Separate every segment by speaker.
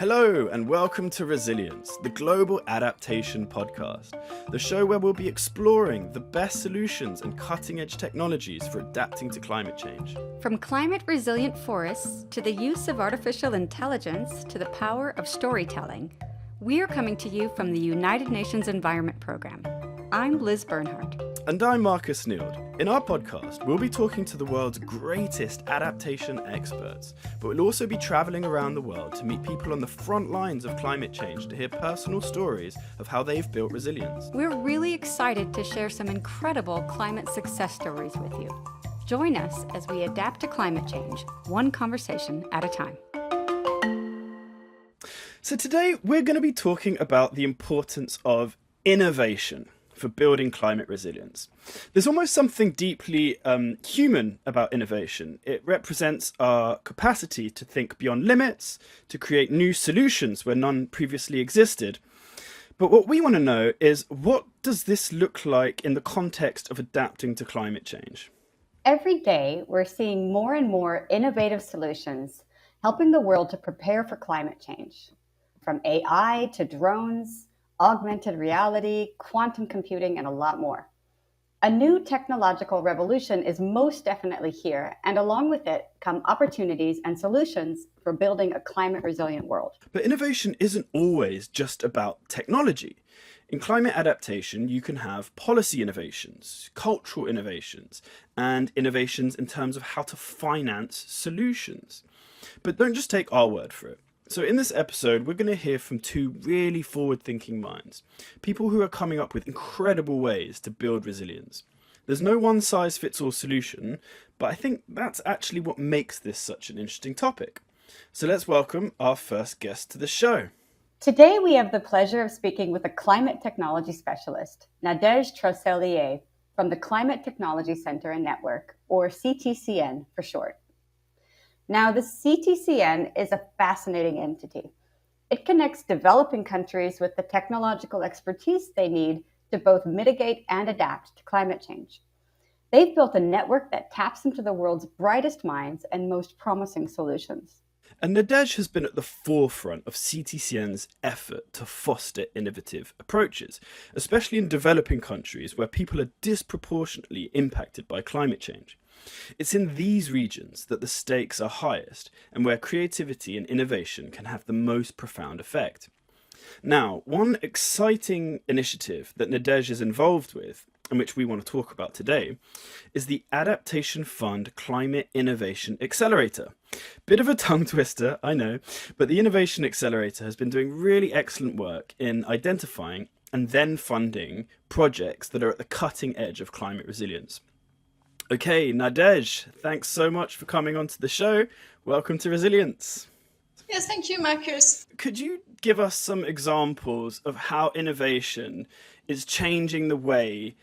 Speaker 1: Hello and welcome to Resilience, the global adaptation podcast, the show where we'll be exploring the best solutions and cutting-edge technologies for adapting to climate change.
Speaker 2: From climate-resilient forests to the use of artificial intelligence to the power of storytelling, we are coming to you from the United Nations Environment Programme. I'm Liz Bernhardt.
Speaker 1: And I'm Marcus Neild. In our podcast, we'll be talking to the world's greatest adaptation experts, but we'll also be travelling around the world to meet people on the front lines of climate change to hear personal stories of how they've built resilience.
Speaker 2: We're really excited to share some incredible climate success stories with you. Join us as we adapt to climate change, one conversation at a time.
Speaker 1: So today, we're going to be talking about the importance of innovation for building climate resilience. There's almost something deeply human about innovation. It represents our capacity to think beyond limits, to create new solutions where none previously existed. But what we want to know is, what does this look like in the context of adapting to climate change?
Speaker 3: Every day, we're seeing more and more innovative solutions helping the world to prepare for climate change. From AI to drones, augmented reality, quantum computing, and a lot more. A new technological revolution is most definitely here, and along with it come opportunities and solutions for building a climate-resilient world.
Speaker 1: But innovation isn't always just about technology. In climate adaptation, you can have policy innovations, cultural innovations, and innovations in terms of how to finance solutions. But don't just take our word for it. So in this episode, we're going to hear from two really forward-thinking minds, people who are coming up with incredible ways to build resilience. There's no one-size-fits-all solution, but I think that's actually what makes this such an interesting topic. So let's welcome our first guest to the show.
Speaker 3: Today, we have the pleasure of speaking with a climate technology specialist, Nadege Trocellier, from the Climate Technology Center and Network, or CTCN for short. Now, the CTCN is a fascinating entity. It connects developing countries with the technological expertise they need to both mitigate and adapt to climate change. They've built a network that taps into the world's brightest minds and most promising solutions.
Speaker 1: And Nadege has been at the forefront of CTCN's effort to foster innovative approaches, especially in developing countries where people are disproportionately impacted by climate change. It's in these regions that the stakes are highest and where creativity and innovation can have the most profound effect. Now, one exciting initiative that Nadege is involved with, and which we want to talk about today, is the Adaptation Fund Climate Innovation Accelerator. Bit of a tongue twister, I know, but the Innovation Accelerator has been doing really excellent work in identifying and then funding projects that are at the cutting edge of climate resilience. Okay, Nadege, thanks so much for coming onto the show. Welcome to Resilience.
Speaker 4: Yes, thank you, Marcus.
Speaker 1: Could you give us some examples of how innovation is changing the way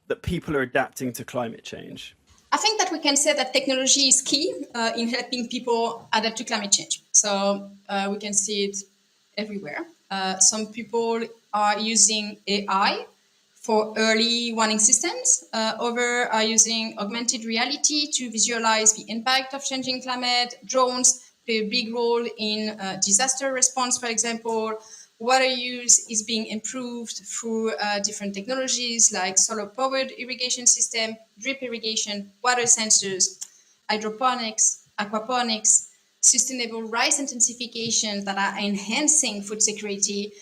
Speaker 1: that people are adapting to climate change?
Speaker 4: I think that we can say that technology is key in helping people adapt to climate change. So we can see it everywhere. Some people are using AI for early warning systems. Others are using augmented reality to visualize the impact of changing climate. Drones play a big role in disaster response, for example. Water use is being improved through different technologies like solar-powered irrigation system, drip irrigation, water sensors, hydroponics, aquaponics, sustainable rice intensification that are enhancing food security.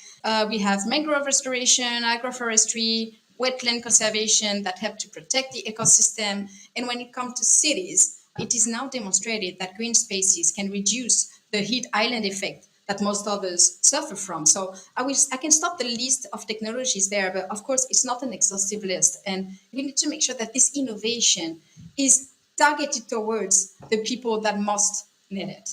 Speaker 4: We have mangrove restoration, agroforestry, wetland conservation that help to protect the ecosystem. And when it comes to cities, it is now demonstrated that green spaces can reduce the heat island effect that most others suffer from. So I can stop the list of technologies there, but of course it's not an exhaustive list. And we need to make sure that this innovation is targeted towards the people that most need it.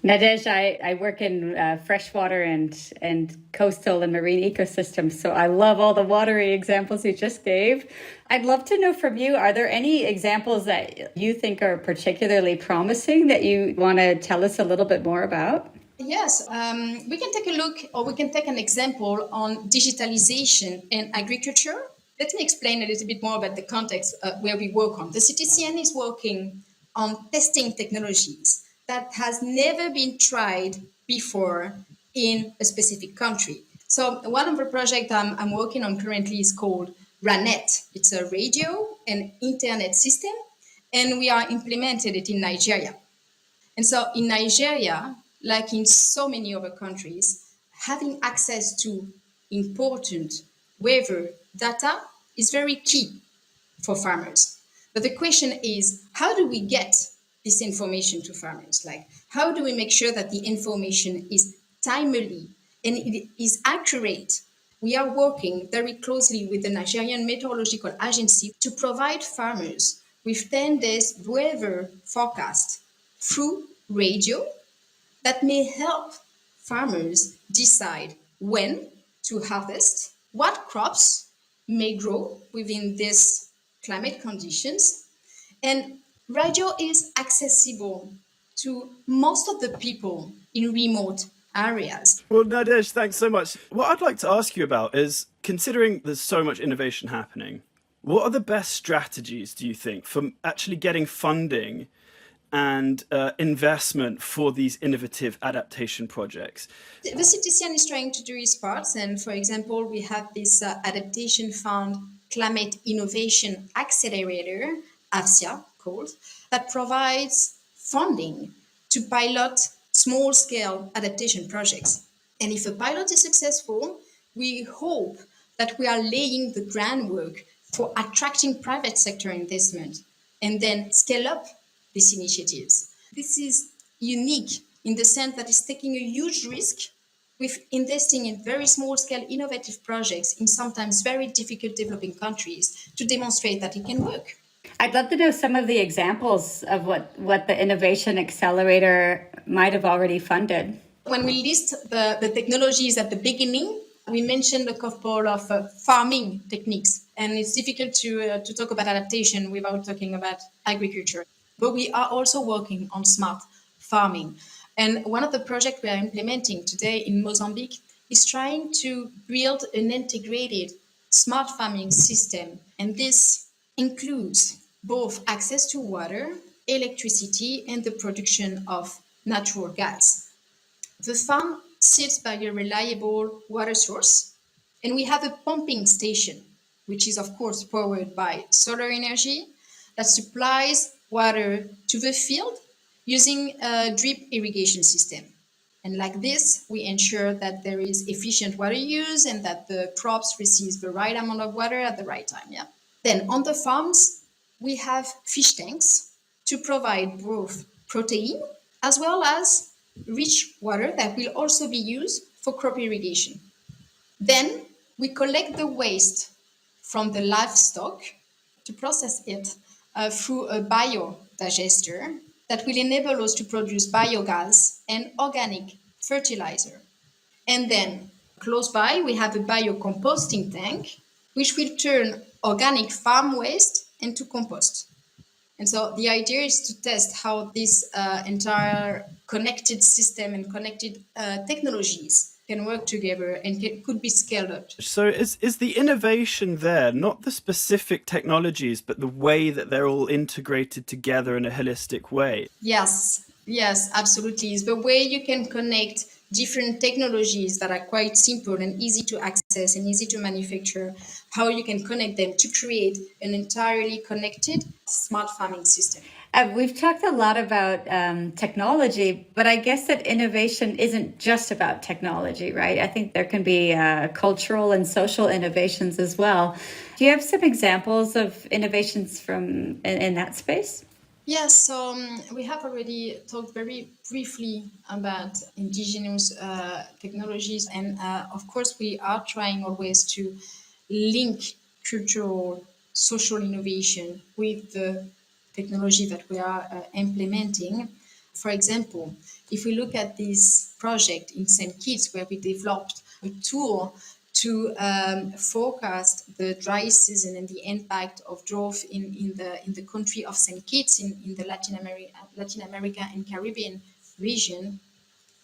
Speaker 3: Nadege, I work in freshwater and coastal and marine ecosystems, so I love all the watery examples you just gave. I'd love to know from you, are there any examples that you think are particularly promising that you want to tell us a little bit more about?
Speaker 4: Yes, we can take a look, or we can take an example on digitalization in agriculture. Let me explain a little bit more about the context where we work on. The CTCN is working on testing technologies that has never been tried before in a specific country. So one of the projects I'm working on currently is called RANET. It's a radio and internet system, and we are implemented it in Nigeria. And so in Nigeria, like in so many other countries, having access to important weather data is very key for farmers. But the question is, how do we get this information to farmers? Like, how do we make sure that the information is timely and it is accurate? We are working very closely with the Nigerian Meteorological Agency to provide farmers with 10 days weather forecast through radio that may help farmers decide when to harvest, what crops may grow within these climate conditions. And radio is accessible to most of the people in remote areas.
Speaker 1: Well, Nadege, thanks so much. What I'd like to ask you about is, considering there's so much innovation happening, what are the best strategies, do you think, for actually getting funding and investment for these innovative adaptation projects?
Speaker 4: The CTCN is trying to do its part, and for example, we have this Adaptation Fund Climate Innovation Accelerator, AFSIA called, that provides funding to pilot small-scale adaptation projects. And if a pilot is successful, we hope that we are laying the groundwork for attracting private sector investment and then scale up these initiatives. This is unique in the sense that it's taking a huge risk with investing in very small scale innovative projects in sometimes very difficult developing countries to demonstrate that it can work.
Speaker 3: I'd love to know some of the examples of what the Innovation Accelerator might have already funded.
Speaker 4: When we list the technologies at the beginning, we mentioned a couple of farming techniques, and it's difficult to talk about adaptation without talking about agriculture. But we are also working on smart farming. And one of the projects we are implementing today in Mozambique is trying to build an integrated smart farming system. And this includes both access to water, electricity, and the production of natural gas. The farm sits by a reliable water source, and we have a pumping station, which is, of course, powered by solar energy that supplies water to the field using a drip irrigation system. And like this, we ensure that there is efficient water use and that the crops receive the right amount of water at the right time. Yeah. Then on the farms, we have fish tanks to provide both protein as well as rich water that will also be used for crop irrigation. Then we collect the waste from the livestock to process it through a biodigester that will enable us to produce biogas and organic fertilizer. And then close by, we have a biocomposting tank, which will turn organic farm waste into compost. And so the idea is to test how this entire connected system and connected technologies can work together and could be scaled up.
Speaker 1: So is the innovation there, not the specific technologies, but the way that they're all integrated together in a holistic way?
Speaker 4: Yes, absolutely. It's the way you can connect different technologies that are quite simple and easy to access and easy to manufacture, how you can connect them to create an entirely connected smart farming system.
Speaker 3: We've talked a lot about technology, but I guess that innovation isn't just about technology, right? I think there can be cultural and social innovations as well. Do you have some examples of innovations from in that space?
Speaker 4: Yes, so we have already talked very briefly about indigenous technologies, and of course we are trying always to link cultural, social innovation with the technology that we are implementing. For example, if we look at this project in St. Kitts, where we developed a tool to forecast the dry season and the impact of drought in the country of St. Kitts in the Latin America and Caribbean region,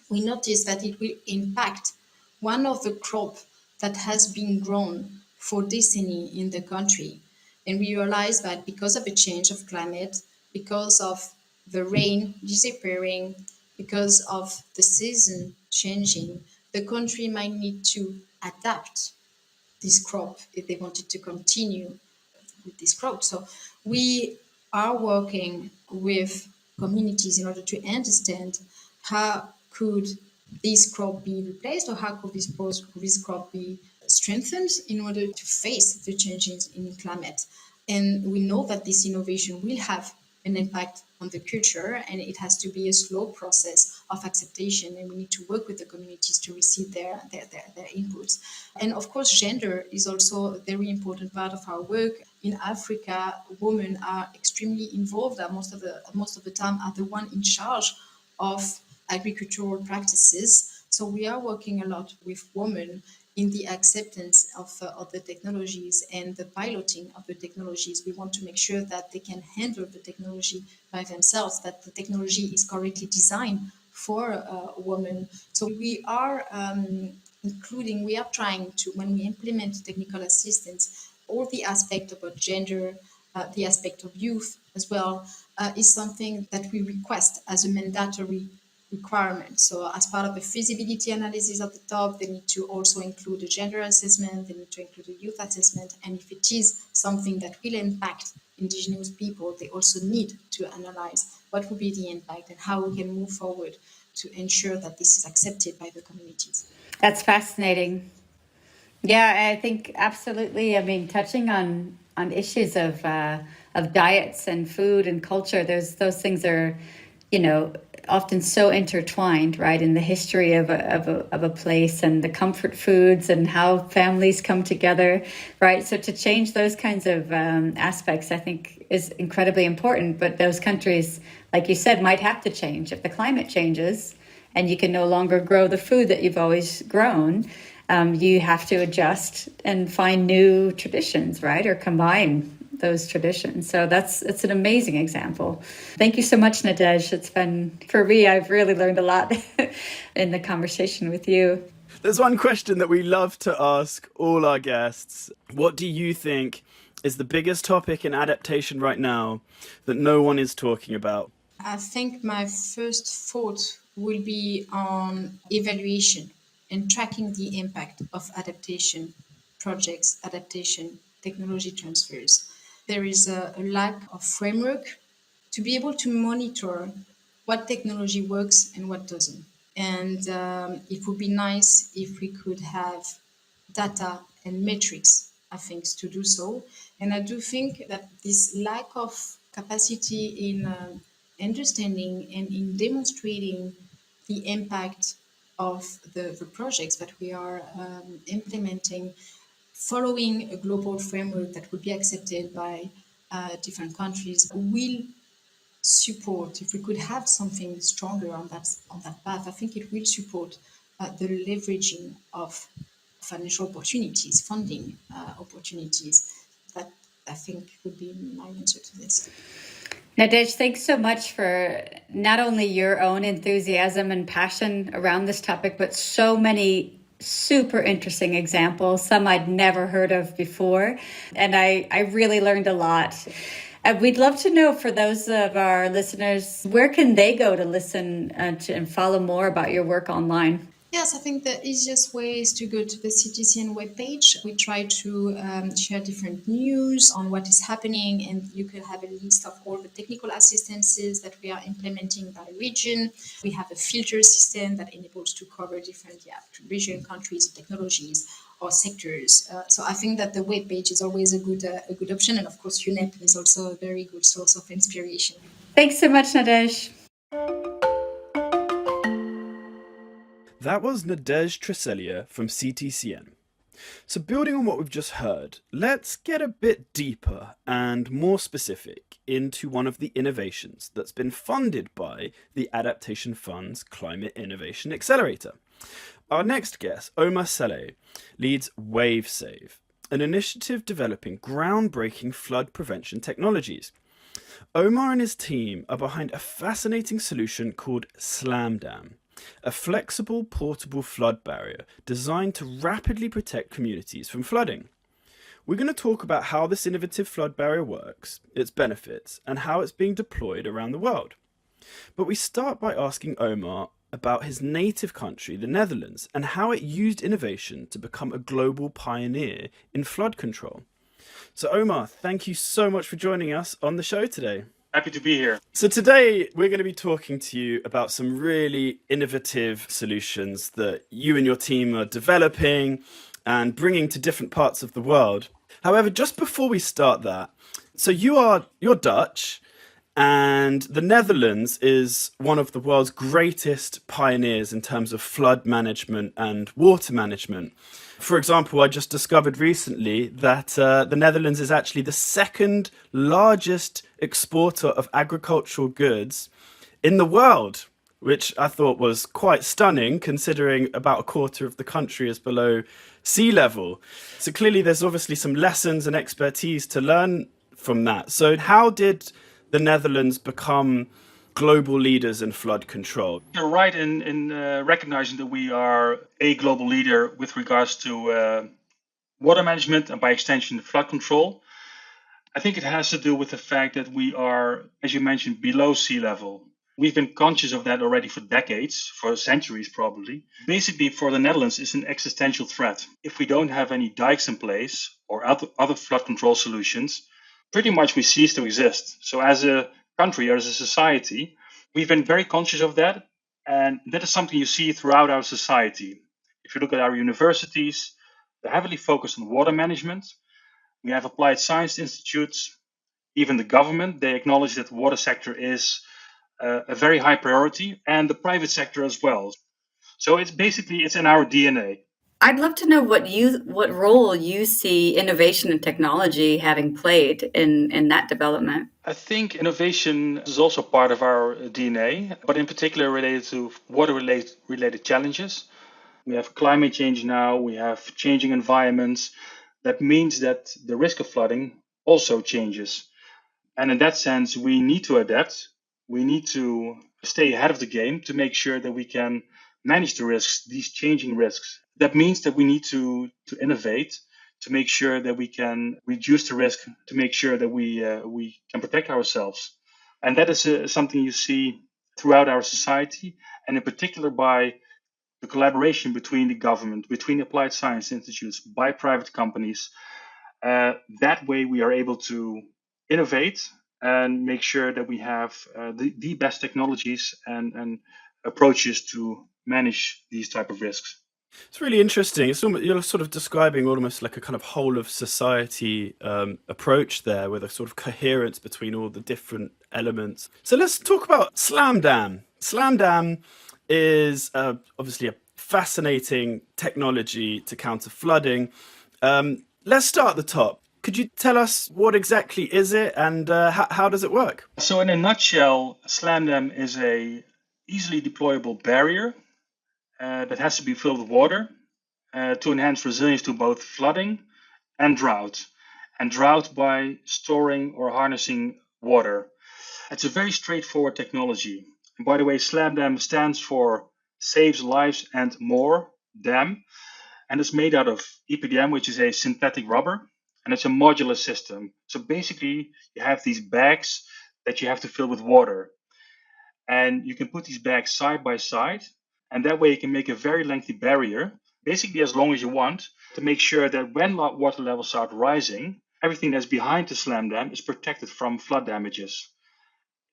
Speaker 4: we noticed that it will impact one of the crop that has been grown for decennies in the country. And we realized that because of the change of climate, because of the rain disappearing, because of the season changing, the country might need to adapt this crop if they wanted to continue with this crop. So we are working with communities in order to understand how could this crop be replaced, or how could this crop be strengthened in order to face the changes in climate. And we know that this innovation will have an impact on the culture, and it has to be a slow process of acceptation, and we need to work with the communities to receive their inputs. And of course, gender is also a very important part of our work. In Africa, women are extremely involved, and most of the time are the one in charge of agricultural practices. So we are working a lot with women in the acceptance of the technologies and the piloting of the technologies. We want to make sure that they can handle the technology by themselves, that the technology is correctly designed for women. So we are we are trying to, when we implement technical assistance, all the aspect about gender, the aspect of youth as well, is something that we request as a mandatory requirement. So as part of the feasibility analysis at the top, they need to also include a gender assessment, they need to include a youth assessment, and if it is something that will impact indigenous people, they also need to analyze what will be the impact and how we can move forward to ensure that this is accepted by the communities.
Speaker 2: That's fascinating. Yeah, I think absolutely. I mean, touching on issues of diets and food and culture, those things are, often so intertwined, right, in the history of a place, and the comfort foods and how families come together, right? So to change those kinds of aspects, I think, is incredibly important. But those countries, like you said, might have to change if the climate changes, and you can no longer grow the food that you've always grown. You have to adjust and find new traditions, right? Or combine those traditions. So it's an amazing example. Thank you so much, Nadege. It's been, for me, I've really learned a lot in the conversation with you.
Speaker 1: There's one question that we love to ask all our guests. What do you think is the biggest topic in adaptation right now that no one is talking about?
Speaker 4: I think my first thought will be on evaluation and tracking the impact of adaptation projects, adaptation technology transfers. There is a lack of framework to be able to monitor what technology works and what doesn't. And it would be nice if we could have data and metrics, I think, to do so. And I do think that this lack of capacity in understanding and in demonstrating the impact of the projects that we are implementing, following a global framework that would be accepted by different countries, will support. If we could have something stronger on that path, I think it will support the leveraging of financial opportunities, funding opportunities. That, I think, would be my answer to this.
Speaker 2: Nadege, thanks so much for not only your own enthusiasm and passion around this topic, but so many super interesting examples, some I'd never heard of before. And I really learned a lot. We'd love to know, for those of our listeners, where can they go to listen and follow more about your work online?
Speaker 4: Yes, I think the easiest way is to go to the CTCN webpage. We try to share different news on what is happening, and you could have a list of all the technical assistances that we are implementing by region. We have a filter system that enables to cover different region, countries, technologies, or sectors. So I think that the webpage is always a good option, and of course UNEP is also a very good source of inspiration.
Speaker 2: Thanks so much, Nadege.
Speaker 1: That was Nadege Trocellier from CTCN. So building on what we've just heard, let's get a bit deeper and more specific into one of the innovations that's been funded by the Adaptation Fund's Climate Innovation Accelerator. Our next guest, Omar Saleh, leads WaveSave, an initiative developing groundbreaking flood prevention technologies. Omar and his team are behind a fascinating solution called SLAMDAM, a flexible, portable flood barrier designed to rapidly protect communities from flooding. We're going to talk about how this innovative flood barrier works, its benefits, and how it's being deployed around the world. But we start by asking Omar, about his native country, the Netherlands, and how it used innovation to become a global pioneer in flood control. So, Omar, thank you so much for joining us on the show today.
Speaker 5: Happy to be here.
Speaker 1: So today we're going to be talking to you about some really innovative solutions that you and your team are developing and bringing to different parts of the world. However, just before we start that, so you're Dutch, and the Netherlands is one of the world's greatest pioneers in terms of flood management and water management. For example, I just discovered recently that the Netherlands is actually the second largest exporter of agricultural goods in the world, which I thought was quite stunning considering about a quarter of the country is below sea level. So clearly there's obviously some lessons and expertise to learn from that. So how did the Netherlands become global leaders in flood control?
Speaker 5: You're right in recognizing that we are a global leader with regards to water management and by extension flood control. I think it has to do with the fact that we are, as you mentioned, below sea level. We've been conscious of that already for decades, for centuries probably. Basically, for the Netherlands, it's an existential threat. If we don't have any dikes in place or other flood control solutions, pretty much we cease to exist. So as a country or as a society, we've been very conscious of that. And that is something you see throughout our society. If you look at our universities, they're heavily focused on water management. We have applied science institutes, even the government, they acknowledge that the water sector is a very high priority, and the private sector as well. So it's in our DNA.
Speaker 2: I'd love to know what role you see innovation and technology having played in that development.
Speaker 5: I think innovation is also part of our DNA, but in particular related to water-related challenges. We have climate change now, we have changing environments. That means that the risk of flooding also changes. And in that sense, we need to adapt. We need to stay ahead of the game to make sure that we can manage the risks, these changing risks. That means that we need to innovate to make sure that we can reduce the risk, to make sure that we can protect ourselves. And that is something you see throughout our society, and in particular by the collaboration between the government, between applied science institutes, by private companies. That way we are able to innovate and make sure that we have the best technologies and approaches to manage these type of risks.
Speaker 1: It's really interesting. You're sort of describing almost like a kind of whole of society approach there with a sort of coherence between all the different elements. So let's talk about SLAMDAM. SLAMDAM is obviously a fascinating technology to counter flooding. Let's start at the top. Could you tell us what exactly is it and how does it work?
Speaker 5: So in a nutshell, SLAMDAM is a easily deployable barrier that has to be filled with water to enhance resilience to both flooding and drought by storing or harnessing water. It's a very straightforward technology. And by the way, SLAMDAM stands for Saves Lives and More Dam, and it's made out of EPDM, which is a synthetic rubber, and it's a modular system. So basically, you have these bags that you have to fill with water, and you can put these bags side by side, and that way you can make a very lengthy barrier, basically as long as you want, to make sure that when water levels start rising, everything that's behind the SLAMDAM is protected from flood damages.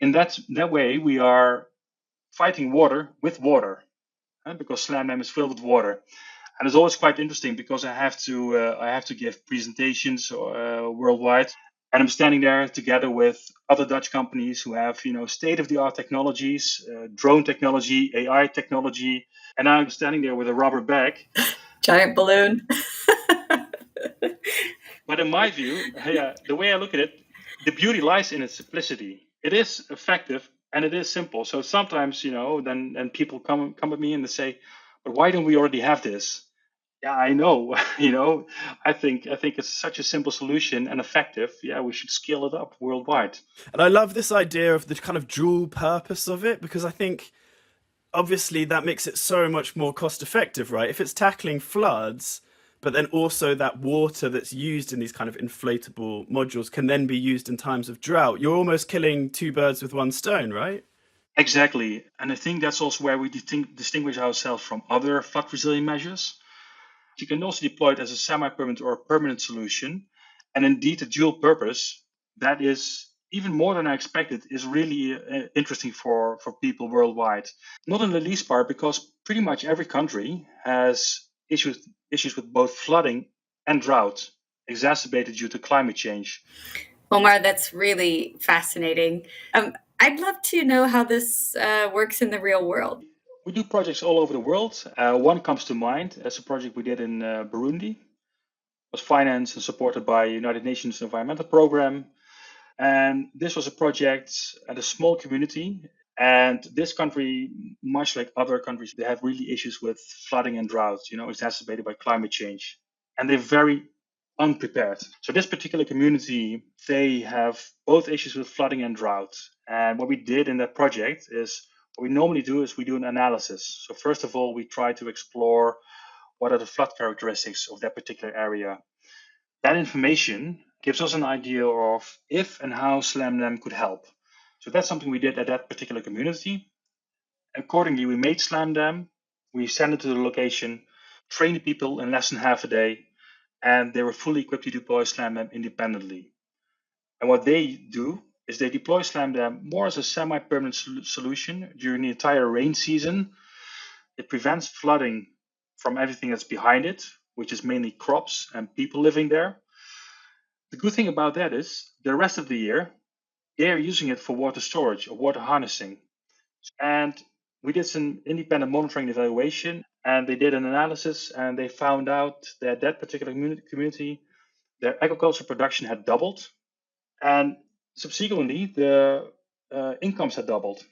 Speaker 5: In that way, we are fighting water with water, because SLAMDAM is filled with water. And it's always quite interesting because I have to give presentations worldwide, and I'm standing there together with other Dutch companies who have state-of-the-art technologies, drone technology, AI technology, and I'm standing there with a rubber bag,
Speaker 2: Giant balloon.
Speaker 5: But in my view, the way I look at it, the beauty lies in its simplicity. It is effective and it is simple. So sometimes, then people come at me and they say, "But why don't we already have this?" Yeah, I know. I think it's such a simple solution and effective. Yeah, we should scale it up worldwide.
Speaker 1: And I love this idea of the kind of dual purpose of it, because I think obviously that makes it so much more cost effective, right? If it's tackling floods, but then also that water that's used in these kind of inflatable modules can then be used in times of drought, you're almost killing two birds with one stone, right?
Speaker 5: Exactly. And I think that's also where we distinguish ourselves from other flood resilient measures. You can also deploy it as a semi-permanent or a permanent solution. And indeed, the dual purpose, that is even more than I expected, is really interesting for people worldwide. Not in the least part because pretty much every country has issues with both flooding and drought, exacerbated due to climate change.
Speaker 2: Omar, that's really fascinating. I'd love to know how this works in the real world.
Speaker 5: We do projects all over the world. One comes to mind as a project we did in Burundi. It was financed and supported by United Nations Environmental Program. And this was a project at a small community. And this country, much like other countries, they have really issues with flooding and drought, exacerbated by climate change. And they're very unprepared. So this particular community, they have both issues with flooding and drought. And what we did in that project is what we normally do is we do an analysis. So first of all, we try to explore what are the flood characteristics of that particular area. That information gives us an idea of if and how SLAMDAM could help. So that's something we did at that particular community. Accordingly, we made SLAMDAM, we sent it to the location, trained the people in less than half a day, and they were fully equipped to deploy SLAMDAM independently. And what they do is they deploy SLAMDAM more as a semi-permanent solution during the entire rain season. It prevents flooding from everything that's behind it, which is mainly crops and people living there. The good thing about that is the rest of the year, they're using it for water storage or water harnessing. And we did some independent monitoring and evaluation, and they did an analysis, and they found out that that particular community, their agricultural production had doubled, and subsequently the incomes had doubled.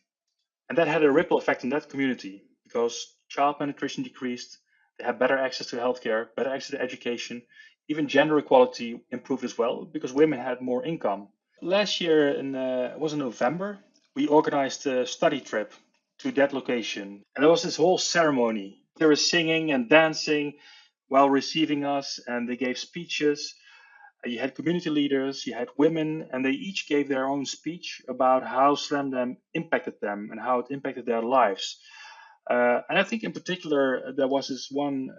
Speaker 5: And that had a ripple effect in that community because child penetration decreased, they had better access to healthcare, better access to education, even gender equality improved as well because women had more income. Last year, it was in November, we organized a study trip to that location. And there was this whole ceremony. They were singing and dancing while receiving us, and they gave speeches. You had community leaders, you had women, and they each gave their own speech about how SLAMDAM impacted them and how it impacted their lives. And I think in particular, there was this one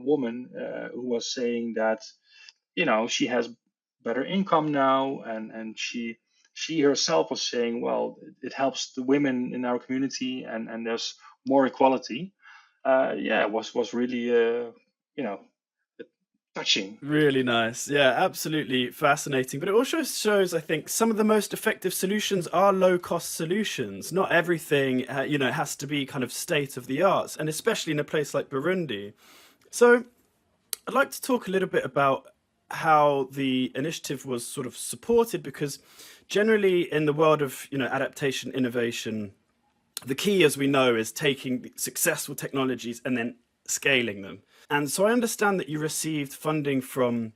Speaker 5: woman who was saying that, she has better income now, and she herself was saying, well, it helps the women in our community, and there's more equality. Yeah, it was really, touching.
Speaker 1: Really nice. Yeah, absolutely fascinating. But it also shows, I think, some of the most effective solutions are low cost solutions. Not everything, has to be kind of state of the arts, and especially in a place like Burundi. So I'd like to talk a little bit about how the initiative was sort of supported, because generally in the world of, adaptation, innovation, the key, as we know, is taking successful technologies and then scaling them. And so I understand that you received funding from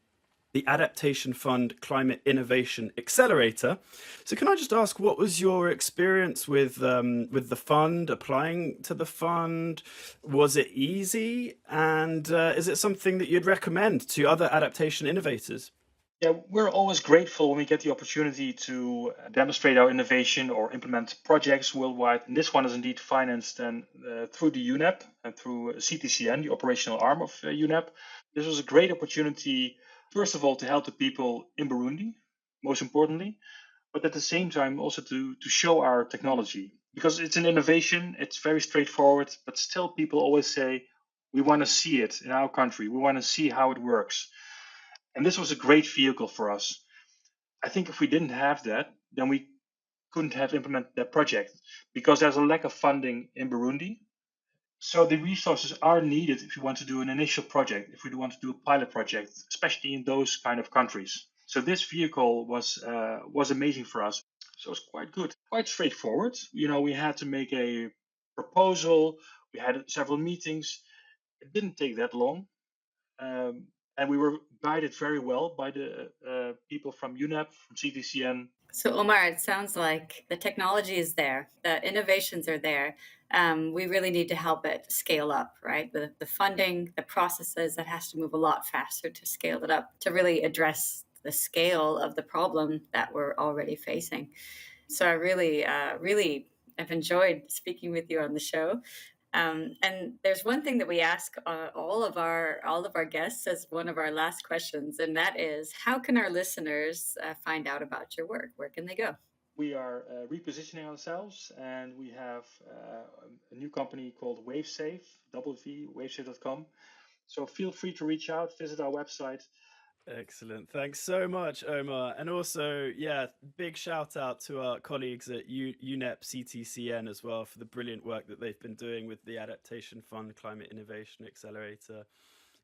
Speaker 1: the Adaptation Fund Climate Innovation Accelerator. So can I just ask, what was your experience with the fund, applying to the fund? Was it easy? And is it something that you'd recommend to other adaptation innovators?
Speaker 5: Yeah, we're always grateful when we get the opportunity to demonstrate our innovation or implement projects worldwide. And this one is indeed financed and through the UNEP and through CTCN, the operational arm of UNEP. This was a great opportunity, first of all, to help the people in Burundi, most importantly, but at the same time also to show our technology. Because it's an innovation, it's very straightforward, but still people always say, we want to see it in our country, we want to see how it works. And this was a great vehicle for us. I think if we didn't have that, then we couldn't have implemented that project because there's a lack of funding in Burundi. So the resources are needed if you want to do an initial project, if we want to do a pilot project, especially in those kind of countries. So this vehicle was amazing for us. So it's quite good, quite straightforward. We had to make a proposal. We had several meetings. It didn't take that long. And we were guided very well by the people from UNEP, from CTCN.
Speaker 2: So, Omar, it sounds like the technology is there, the innovations are there. We really need to help it scale up, right? The funding, the processes, that has to move a lot faster to scale it up, to really address the scale of the problem that we're already facing. So I really I've enjoyed speaking with you on the show. And there's one thing that we ask all of our guests as one of our last questions, and that is, how can our listeners find out about your work? Where can they go?
Speaker 5: We are repositioning ourselves, and we have a new company called WaveSafe, wwavesafe.com. So feel free to reach out, visit our website.
Speaker 1: Excellent. Thanks so much, Omar. And also, yeah, big shout out to our colleagues at UNEP CTCN as well for the brilliant work that they've been doing with the Adaptation Fund Climate Innovation Accelerator.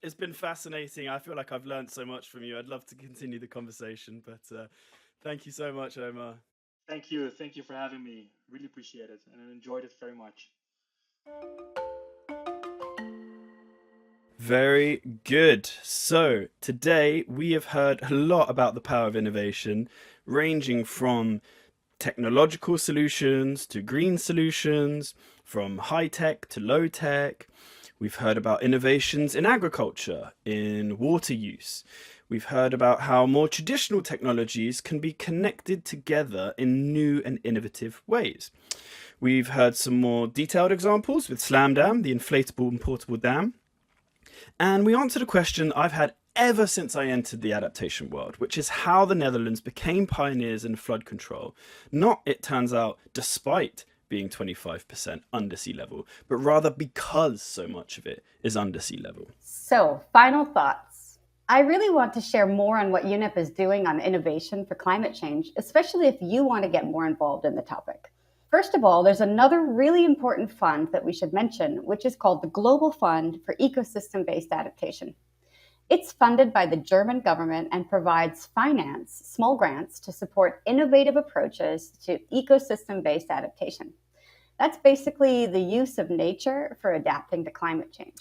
Speaker 1: It's been fascinating. I feel like I've learned so much from you. I'd love to continue the conversation, but thank you so much, Omar.
Speaker 5: Thank you. Thank you for having me. Really appreciate it, and I enjoyed it very much.
Speaker 1: Very good. So today we have heard a lot about the power of innovation, ranging from technological solutions to green solutions, from high tech to low tech. We've heard about innovations in agriculture, in water use. We've heard about how more traditional technologies can be connected together in new and innovative ways. We've heard some more detailed examples with SLAMDAM, the inflatable and portable dam. And we answered a question I've had ever since I entered the adaptation world, which is how the Netherlands became pioneers in flood control. Not, it turns out, despite being 25% under sea level, but rather because so much of it is under sea level.
Speaker 3: So, final thoughts. I really want to share more on what UNEP is doing on innovation for climate change, especially if you want to get more involved in the topic. First of all, there's another really important fund that we should mention, which is called the Global Fund for Ecosystem-Based Adaptation. It's funded by the German government and provides finance, small grants, to support innovative approaches to ecosystem-based adaptation. That's basically the use of nature for adapting to climate change.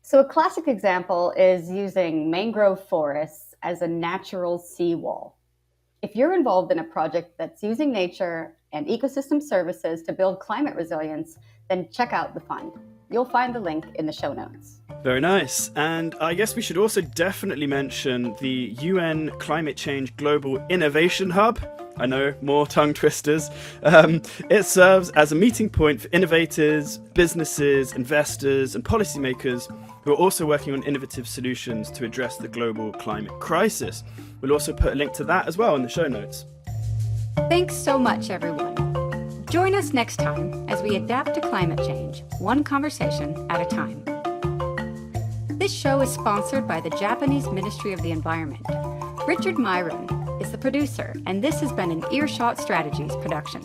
Speaker 3: So a classic example is using mangrove forests as a natural seawall. If you're involved in a project that's using nature and ecosystem services to build climate resilience, then check out the fund. You'll find the link in the show notes.
Speaker 1: Very nice. And I guess we should also definitely mention the UN Climate Change Global Innovation Hub. I know, more tongue twisters. It serves as a meeting point for innovators, businesses, investors, and policymakers who are also working on innovative solutions to address the global climate crisis. We'll also put a link to that as well in the show notes.
Speaker 2: Thanks so much, everyone. Join us next time as we adapt to climate change, one conversation at a time. This show is sponsored by the Japanese Ministry of the Environment. Richard Myron is the producer, and this has been an Earshot Strategies production.